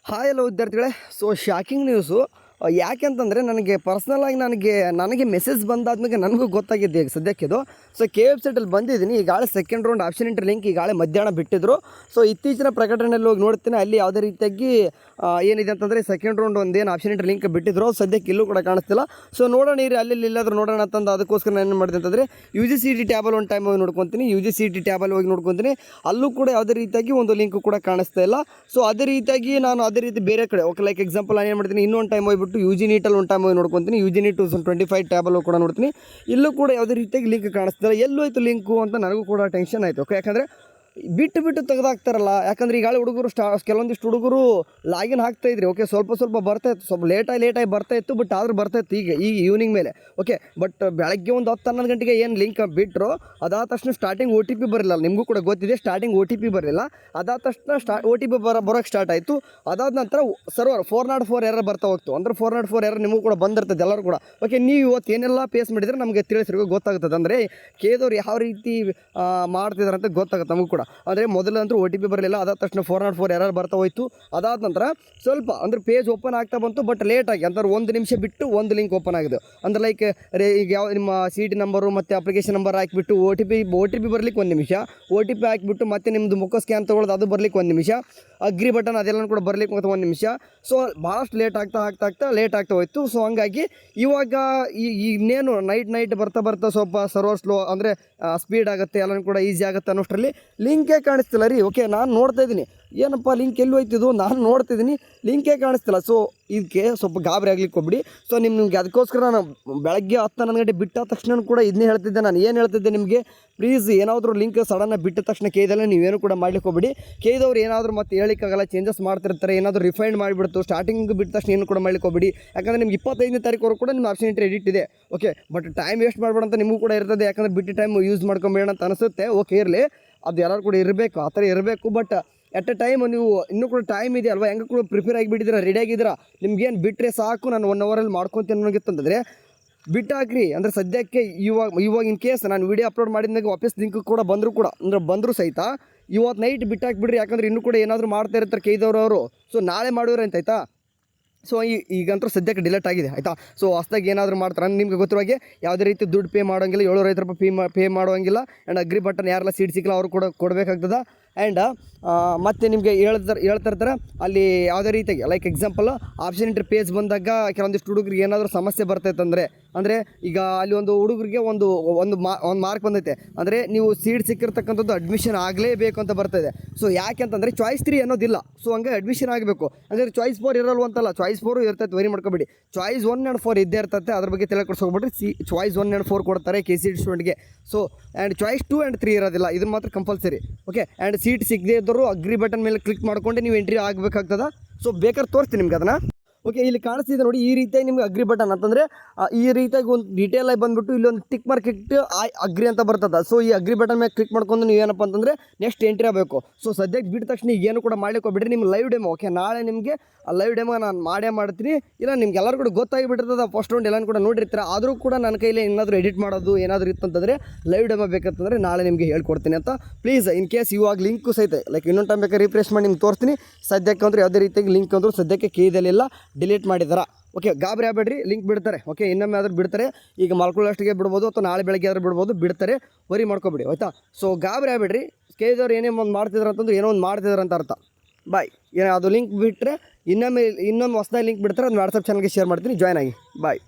Hi ಎಲ್ಲ ವಿದ್ಯಾರ್ಥಿಗಳೇ. So shocking news. ಯಾಕೆಂತಂದರೆ ನನಗೆ ಮೆಸೇಜ್ ಬಂದಾದ್ಮೇಲೆ ನನಗೂ ಗೊತ್ತಾಗಿದ್ದು ಈಗ ಸದ್ಯಕ್ಕೆ ಇದು. ಸೊ ವೆಬ್ಸೈಟಲ್ಲಿ ಬಂದಿದ್ದೀನಿ ಈಗಾಗಲೇ second round option entry link ಈಗಾಗಲೇ ಮಧ್ಯಾಹ್ನ ಬಿಟ್ಟಿದ್ರು. ಸೊ ಇತ್ತೀಚಿನ ಪ್ರಕಟಣೆಯಲ್ಲಿ ಹೋಗಿ ನೋಡ್ತೀನಿ, ಅಲ್ಲಿ ಯಾವುದೇ ರೀತಿಯಾಗಿ ಏನಿದೆ ಅಂತಂದರೆ ಸೆಕೆಂಡ್ ರೌಂಡ್ ಒಂದೇನು ಆಪ್ಷನ್ ಎಂಟ್ರಿ ಲಿಂಕ್ ಬಿಟ್ಟಿದ್ರು, ಸದ್ಯಕ್ಕೆ ಇಲ್ಲೂ ಕೂಡ ಕಾಣಿಸ್ತಿಲ್ಲ. ಸೊ ನೋಡೋಣ ಅಲ್ಲಿ ಇಲ್ಲಾದರೂ ನೋಡೋಣ ಅಂತಂದು ಅದಕ್ಕೋಸ್ಕರ ನಾನು ಏನು ಮಾಡಿದೆ ಅಂತಂದರೆ UGCET ಟ್ಯಾಬಲ್ಲಿ ಒಂದು ಟೈಮ್ ಹೋಗಿ ನೋಡ್ಕೊತೀನಿ, UGCET ಟ್ಯಾಬಲ್ಲಿ ಹೋಗಿ ನೋಡ್ಕೊತೀನಿ. ಅಲ್ಲೂ ಕೂಡ ಯಾವುದೇ ರೀತಿಯಾಗಿ ಒಂದು ಲಿಂಕ್ ಕೂಡ ಕಾಣಿಸ್ತಾ ಇಲ್ಲ. ಸೊ ಅದೇ ರೀತಿಯಾಗಿ ನಾನು ಅದೇ ರೀತಿ ಬೇರೆ ಕಡೆ ಓಕೆ ಲೈಕ್ ಎಕ್ಸಾಂಪಲ್ ನಾನು ಏನು ಮಾಡ್ತೀನಿ, ಇನ್ನೊಂದು ಟೈಮ್ ಹೋಗ್ಬಿಟ್ಟು UGNET ಒಂದು ಟೈಮ್ ಹೋಗಿ ನೋಡ್ಕೊತೀನಿ, UGNET 2025 ಟ್ಯಾಬಲ್ಲೂ ಕೂಡ ನೋಡ್ತೀನಿ. ಇಲ್ಲೂ ಕೂಡ ಯಾವುದೇ ರೀತಿಯಾಗಿ ಲಿಂಕ್ ಕಾಣಿಸ್ತಿಲ್ಲ. ಎಲ್ಲೂ ಆಯಿತು ಲಿಂಕು ಅಂತ ನನಗೂ ಕೂಡ ಟೆನ್ಷನ್ ಆಯಿತು. ಓಕೆ, ಯಾಕಂದರೆ ಬಿಟ್ಟು ತೆಗೆದಾಕ್ತಾರಲ್ಲ. ಯಾಕಂದರೆ ಈಗಾಗಲೇ ಹುಡುಗರು ಕೆಲವೊಂದಿಷ್ಟು ಹುಡುಗರು ಲಾಗಿನ್ ಆಗ್ತಾಯಿದ್ರಿ. ಓಕೆ, ಸ್ವಲ್ಪ ಬರ್ತಾಯಿತ್ತು, ಸ್ವಲ್ಪ ಲೇಟಾಗಿ ಬರ್ತಾಯಿತ್ತು, ಬಟ್ ಆದರೂ ಬರ್ತಾಯಿತ್ತು ಈಗ ಈವ್ನಿಂಗ್ ಮೇಲೆ. ಓಕೆ, ಬಟ್ ಬೆಳಗ್ಗೆ ಒಂದು 10-11 ಗಂಟೆಗೆ ಏನು ಲಿಂಕ್ ಬಿಟ್ಟರು, ಅದಾದ ತಕ್ಷಣ ಸ್ಟಾರ್ಟಿಂಗ್ OTP ಬರಲಿಲ್ಲ. ನಿಮಗೂ ಕೂಡ ಗೊತ್ತಿದೆ, ಸ್ಟಾರ್ಟಿಂಗ್ OTP ಬರಲಿಲ್ಲ. ಅದಾದ ತಕ್ಷಣ OTP ಬರೋಕ್ಕೆ ಸ್ಟಾರ್ಟ್ ಆಯಿತು. ಅದಾದ ನಂತರ ಸರ್ವರ್ 404 ಎರರ್ ಬರ್ತಾ ಹೋಗ್ತು. ಅಂದರೆ 404 ಎರರ್ ನಿಮಗೂ ಕೂಡ ಬಂದಿರ್ತದೆ ಎಲ್ಲರೂ ಕೂಡ. ಓಕೆ, ನೀವು ಇವತ್ತು ಏನೆಲ್ಲ ಫೇಸ್ ಮಾಡಿದರೆ ನಮಗೆ ತಿಳಿಸಿರೋ ಗೊತ್ತಾಗ್ತದೆ. ಅಂದರೆ ಕೇದವ್ರು ಯಾವ ರೀತಿ ಮಾಡ್ತಿದ್ದಾರೆ ಅಂತ ಗೊತ್ತಾಗುತ್ತೆ ನಮಗೂ ಕೂಡ. ಅಂದರೆ ಮೊದಲಂತೂ OTP ಬರಲಿಲ್ಲ, ಅದಾದ ತಕ್ಷಣ 404 ಎರರ್ ಬರ್ತಾ ಹೋಯಿತು. ಅದಾದ ನಂತರ ಸ್ವಲ್ಪ ಅಂದರೆ ಪೇಜ್ ಓಪನ್ ಆಗ್ತಾ ಬಂತು, ಬಟ್ ಲೇಟಾಗಿ. ಅಂದ್ರೆ 1 ನಿಮಿಷ ಬಿಟ್ಟು ಒಂದು ಲಿಂಕ್ ಓಪನ್ ಆಗಿದೆ. ಅಂದರೆ ಲೈಕ್ ಈಗ ಯಾವ ನಿಮ್ಮ CT ನಂಬರು ಮತ್ತು ಅಪ್ಲಿಕೇಶನ್ ನಂಬರ್ ಹಾಕಿಬಿಟ್ಟು OTP ಬರ್ಲಿಕ್ಕೆ 1 ನಿಮಿಷ, OTP ಹಾಕಿಬಿಟ್ಟು ಮತ್ತೆ ನಿಮ್ಮದು ಮುಖ ಸ್ಕ್ಯಾನ್ ತೊಗೊಳ್ಳೋದು ಅದು ಬರ್ಲಿಕ್ಕೆ 1 ನಿಮಿಷ, ಅಗ್ರಿ ಬಟನ್ ಅದೆಲ್ಲ ಕೂಡ ಬರ್ಲಿಕ್ಕೆ ಮತ್ತು 1 ನಿಮಿಷ. ಸೊ ಭಾಳಷ್ಟು ಲೇಟ್ ಆಗ್ತಾ ಹೋಯಿತು. ಸೊ ಹಂಗಾಗಿ ಇವಾಗ ಇನ್ನೇನು ನೈಟ್ ಬರ್ತಾ ಸ್ವಲ್ಪ ಸರ್ವರ್ ಸ್ಲೋ ಅಂದರೆ ಸ್ಪೀಡ್ ಆಗುತ್ತೆ, ಎಲ್ಲನೂ ಕೂಡ ಈಸಿ ಆಗುತ್ತೆ ಅನ್ನೋಷ್ಟರಲ್ಲಿ ಲಿಂಕೇ ಕಾಣಿಸ್ತಿಲ್ಲ ರೀ. ಓಕೆ, ನಾನು ನೋಡ್ತಾ ಇದ್ದೀನಿ ಏನಪ್ಪ ಲಿಂಕ್ ಎಲ್ಲೂ ಹೋಯ್ತಿದ್ದು, ನಾನು ನೋಡ್ತಿದ್ದೀನಿ ಲಿಂಕೇ ಕಾಣಿಸ್ತಿಲ್ಲ. ಸೊ ಇದಕ್ಕೆ ಸ್ವಲ್ಪ ಗಾಬರಿ ಆಗ್ಲಿಕ್ಕೆ ಹೋಗ್ಬಿಡಿ. ಸೊ ನಿಮ್ಗೆ ಅದಕ್ಕೋಸ್ಕರ ನಾನು ಬೆಳಗ್ಗೆ 10-11 ಗಂಟೆ ಬಿಟ್ಟ ತಕ್ಷಣ ಕೂಡ ಇದನ್ನೇ ಹೇಳ್ತಿದ್ದೆ. ನಾನು ಏನು ಹೇಳ್ತಿದ್ದೆ ನಿಮಗೆ, ಪ್ಲೀಸ್ ಏನಾದರೂ ಲಿಂಕ್ ಸಡನ್ನಾಗಿ ಬಿಟ್ಟ ತಕ್ಷಣ ಕೇಳಿದಲ್ಲ ನೀವೇನು ಕೂಡ ಮಾಡ್ಲಿಕ್ಕೆ ಹೋಗ್ಬಿಡಿ. ಕೇಳಿದವ್ರು ಏನಾದರೂ ಮತ್ತೆ ಹೇಳಿಕ್ಕಾಗಲ್ಲ, ಚೇಂಜಸ್ ಮಾಡ್ತಿರ್ತಾರೆ, ಏನಾದರೂ ರಿಫೈಂಡ್ ಮಾಡಿಬಿಡ್ತು, ಸ್ಟಾರ್ಟಿಂಗ್ ಬಿಟ್ಟ ತಕ್ಷಣ ಏನು ಕೂಡ ಮಾಡ್ಲಿಕ್ಕೆ ಹೋಗ್ಬಿಡಿ. ಯಾಕಂದರೆ ನಿಮ್ಗೆ 25ನೇ ತಾರೀಕು ಕೂಡ ನಿಮ್ಮ ಆಪ್ಷನ್ ಎಂಟ್ರಿ ಎಡಿಟ್ ಇದೆ. ಓಕೆ, ಬಟ್ ಟೈಮ್ ವೇಸ್ಟ್ ಮಾಡಬೇಡ ಅಂತ ನಿಮಗೂ ಕೂಡ ಇರ್ತದೆ. ಯಾಕಂದರೆ ಬಿಟ್ಟು ಟೈಮ್ ಯೂಸ್ ಮಾಡ್ಕೊಂಬೇಡ ಅಂತ ಅನಿಸುತ್ತೆ. ಓಕೆ ಇರಲಿ, ಅದು ಎಲ್ಲರೂ ಕೂಡ ಇರಬೇಕು, ಆ ಥರ ಇರಬೇಕು. ಬಟ್ ಎಟ್ ಎ ಟೈಮ್ ನೀವು ಇನ್ನೂ ಕೂಡ ಟೈಮ್ ಇದೆ ಅಲ್ವಾ, ಹೆಂಗೆ ಕೂಡ ಪ್ರಿಪೇರ್ ಆಗಿಬಿಟ್ಟಿದ್ದೀರಾ, ರೆಡಿ ಆಗಿದ್ದೀರಾ, ನಿಮ್ಗೇನು ಬಿಟ್ಟರೆ ಸಾಕು ನಾನು 1 ಅವರಲ್ಲಿ ಮಾಡ್ಕೊತೀನಿ ಅನ್ನೋಗಿತ್ತಂತಂದರೆ ಬಿಟ್ಟು ಹಾಕ್ರಿ. ಅಂದರೆ ಸದ್ಯಕ್ಕೆ ಇವಾಗ ಇನ್ ಕೇಸ್ ನಾನು ವೀಡಿಯೋ ಅಪ್ಲೋಡ್ ಮಾಡಿದಾಗ ವಾಪಸ್ ಲಿಂಕ್ ಕೂಡ ಬಂದರೂ ಸಹಿತ ಇವತ್ತು ನೈಟ್ ಬಿಟ್ಟು ಹಾಕ್ಬಿಡ್ರಿ. ಯಾಕಂದರೆ ಇನ್ನೂ ಕೂಡ ಏನಾದರೂ ಮಾಡ್ತಾ ಇರ್ತಾರೆ ಕೇಳಿದವರು. ಸೊ ನಾಳೆ ಮಾಡೋರು ಅಂತ ಆಯಿತಾ. ಸೊ ಈಗಂತೂ ಸದ್ಯಕ್ಕೆ ಡಿಲೇಟ್ ಆಗಿದೆ ಆಯಿತಾ. ಸೊ ಹೊಸ್ದಾಗಿ ಏನಾದರೂ ಮಾಡ್ತಾರೆ ನಿಮ್ಗೆ ಗೊತ್ತಿರುವಾಗೆ ಯಾವುದೇ ರೀತಿ ದುಡ್ಡು ಪೇ ಮಾಡೋಂಗಿಲ್ಲ, 750 ರೂಪಾಯಿ ಪೇ ಮಾಡೋಂಗಿಲ್ಲ. ಆ್ಯಂಡ್ ಅಗ್ರಿ ಬಟನ್ ಯಾರೆಲ್ಲ ಸೀಟ್ ಸಿಕ್ಕಲ್ಲ ಅವರು ಕೂಡ ಕೊಡಬೇಕಾಗ್ತದೆ. ಆ್ಯಂಡ್ ಮತ್ತು ನಿಮಗೆ ಹೇಳ್ತಿರ್ತಾರೆ ಅಲ್ಲಿ ಯಾವುದೇ ರೀತಿಯಾಗಿ like example option entry page ಬಂದಾಗ ಕೆಲವೊಂದಿಷ್ಟು ಹುಡುಗರಿಗೆ ಏನಾದರೂ ಸಮಸ್ಯೆ ಬರ್ತೈತೆ ಅಂದರೆ ಈಗ ಅಲ್ಲಿ ಒಂದು ಹುಡುಗರಿಗೆ ಒಂದು ಮಾರ್ಕ್ ಬಂದೈತೆ, ಅಂದರೆ ನೀವು ಸೀಟ್ ಸಿಕ್ಕಿರ್ತಕ್ಕಂಥದ್ದು ಅಡ್ಮಿಷನ್ ಆಗಲೇಬೇಕು ಅಂತ ಬರ್ತಾಯಿದೆ. ಸೊ ಯಾಕೆ ಅಂತಂದರೆ ಚಾಯ್ಸ್ 3 ಅನ್ನೋದಿಲ್ಲ. ಸೊ ಹಂಗೆ ಅಡ್ಮಿಷನ್ ಆಗಬೇಕು. ಅಂದರೆ ಚಾಯ್ಸ್ 4 ಇರಲ್ವ ಅಂತಲ್ಲ, ಚಾಯ್ಸ್ 4 ಇರ್ತೈತೆ, ವರಿ ಮಾಡ್ಕೊಬೇಡಿ. ಚಾಯ್ಸ್ 1 ಆ್ಯಂಡ್ 4 ಇದ್ದೇ ಇರ್ತೈತೆ, ಅದ್ರ ಬಗ್ಗೆ ತಲೆ ಕೆಡಿಸ್ಕೊಬಿಟ್ರಿ. ಚಾಯ್ಸ್ 1 ಆ್ಯಂಡ್ 4 ಕೊಡ್ತಾರೆ KCET ಸ್ಟೂಡೆಂಟ್ಗೆ. ಸೊ ಆ್ಯಂಡ್ ಚಾಯ್ಸ್ 2 ಆ್ಯಂಡ್ 3 ಇರೋದಿಲ್ಲ, ಇದನ್ನು ಮಾತ್ರ ಕಂಪಲ್ಸರಿ. ಓಕೆ, ಆ್ಯಂಡ್ ಸೀಟ್ ಸಿಗದೇ ಇದ್ದರೂ ಅಗ್ರಿ ಬಟನ್ ಮೇಲೆ ಕ್ಲಿಕ್ ಮಾಡಿಕೊಂಡು ನೀವು ಎಂಟ್ರಿ ಆಗಬೇಕಾಗ್ತದೆ. ಸೊ ಬೇಕಾದ್ರೆ ತೋರಿಸ್ತೀನಿ ನಿಮ್ಗೆ ಅದನ್ನು. ಓಕೆ, ಇಲ್ಲಿ ಕಾಣಿಸ್ತಿದೆ ನೋಡಿ, ಈ ರೀತಿಯಾಗಿ ನಿಮ್ಗೆ ಅಗ್ರಿ ಬಟನ್ ಅಂತಂದರೆ ಈ ರೀತಿಯಾಗಿ ಒಂದು ಡೀಟೇಲಾಗಿ ಬಂದುಬಿಟ್ಟು ಇಲ್ಲೊಂದು ಟಿಕ್ ಮಾರ್ಕ್ ಇಟ್ಟು ಅಗ್ರಿ ಅಂತ ಬರ್ತದೆ. ಸೊ ಈ ಅಗ್ರಿ ಬಟನ್ ಮೇಲೆ ಕ್ಲಿಕ್ ಮಾಡ್ಕೊಂಡು ನೀವು ಏನಪ್ಪ ಅಂತಂದರೆ ನೆಕ್ಸ್ಟ್ ಎಂಟ್ರಿ ಆಗಬೇಕು. ಸೊ ಸದ್ಯಕ್ಕೆ ಬಿಟ್ಟ ತಕ್ಷಣ ಏನು ಕೂಡ ಮಾಡ್ಲಿಕ್ಕೆ ಹೋಗ್ಬಿಡ್ರಿ. ನಿಮ್ಮ ಲೈವ್ ಡೆಮೋ ಓಕೆ, ನಾಳೆ ನಿಮಗೆ ಲೈವ್ ಡೆಮೋ ನಾನು ಮಾಡ್ತೀನಿ. ಇಲ್ಲ ನಿಮ್ಗೆ ಎಲ್ಲರೂ ಕೂಡ ಗೊತ್ತಾಗಿಬಿಟ್ಟಿರ್ತದೆ, ಫಸ್ಟ್ ರೌಂಡ್ ಎಲ್ಲನೂ ಕೂಡ ನೋಡಿರ್ತೀರ. ಆದರೂ ಕೂಡ ನನ್ನ ಕೈಲಿ ಏನಾದರೂ ಎಡಿಟ್ ಮಾಡೋದು ಏನಾದರೂ ಇತ್ತಂತಂದರೆ ಲೈವ್ ಡೆಮೋ ಬೇಕಂತಂದರೆ ನಾಳೆ ನಿಮಗೆ ಹೇಳ್ಕೊಡ್ತೀನಿ ಅಂತ. ಪ್ಲೀಸ್ ಇನ್ ಕೇಸ್ ಇವಾಗ ಲಿಂಕು ಸಹಿತ ಲೈಕ್ ಇನ್ನೊಂದು ಟೈಮ್ ಬೇಕಾದ್ರೆ ರಿಫ್ರೆಶ್ ಮಾಡಿ ನಿಮ್ಗೆ ತೋರಿಸ್ತೀನಿ. ಸದ್ಯಕ್ಕೆ ಅಂದ್ರೆ ಯಾವುದೇ ರೀತಿಯಾಗಿ ಲಿಂಕ್ ಅಂದರೂ ಸದ್ಯಕ್ಕೆ ಕೇದಲ್ಲಿಲ್ಲ, ಡಿಲೀಟ್ ಮಾಡಿದಾರ. ಓಕೆ, ಗಾಬರಿ ಆಗಬೇಡ್ರಿ, ಲಿಂಕ್ ಬಿಡ್ತಾರೆ. ಓಕೆ, ಇನ್ನೊಮ್ಮೆ ಆದರೂ ಬಿಡ್ತಾರೆ. ಈಗ ಮಲ್ಕೊಳ್ಳೋಷ್ಟಿಗೆ ಬಿಡ್ಬೋದು ಅಥವಾ ನಾಳೆ ಬೆಳಗ್ಗೆ ಆದರೂ ಬಿಡ್ಬೋದು, ಬಿಡ್ತಾರೆ, ವರಿ ಮಾಡ್ಕೊಬಿಡಿ ಆಯಿತಾ. ಸೊ ಗಾಬರಿ ಆಗಬೇಡ್ರಿ, ಕೇಳಿದವ್ರು ಏನೇ ಒಂದು ಮಾಡ್ತಿದ್ರು ಅಂತಂದ್ರೆ ಏನೋ ಒಂದು ಮಾಡ್ತಿದ್ರು ಅಂತ ಅರ್ಥ. ಬಾಯ್. ಅದು ಲಿಂಕ್ ಬಿಟ್ಟರೆ ಇನ್ನೊಮ್ಮೆ ಹೊಸದಾಗಿ ಲಿಂಕ್ ಬಿಡ್ತಾರೆ, ಅದು ವಾಟ್ಸಪ್ ಚಾನಲ್ಗೆ ಶೇರ್ ಮಾಡ್ತೀನಿ, ಜಾಯ್ನ್ ಆಗಿ. ಬಾಯ್.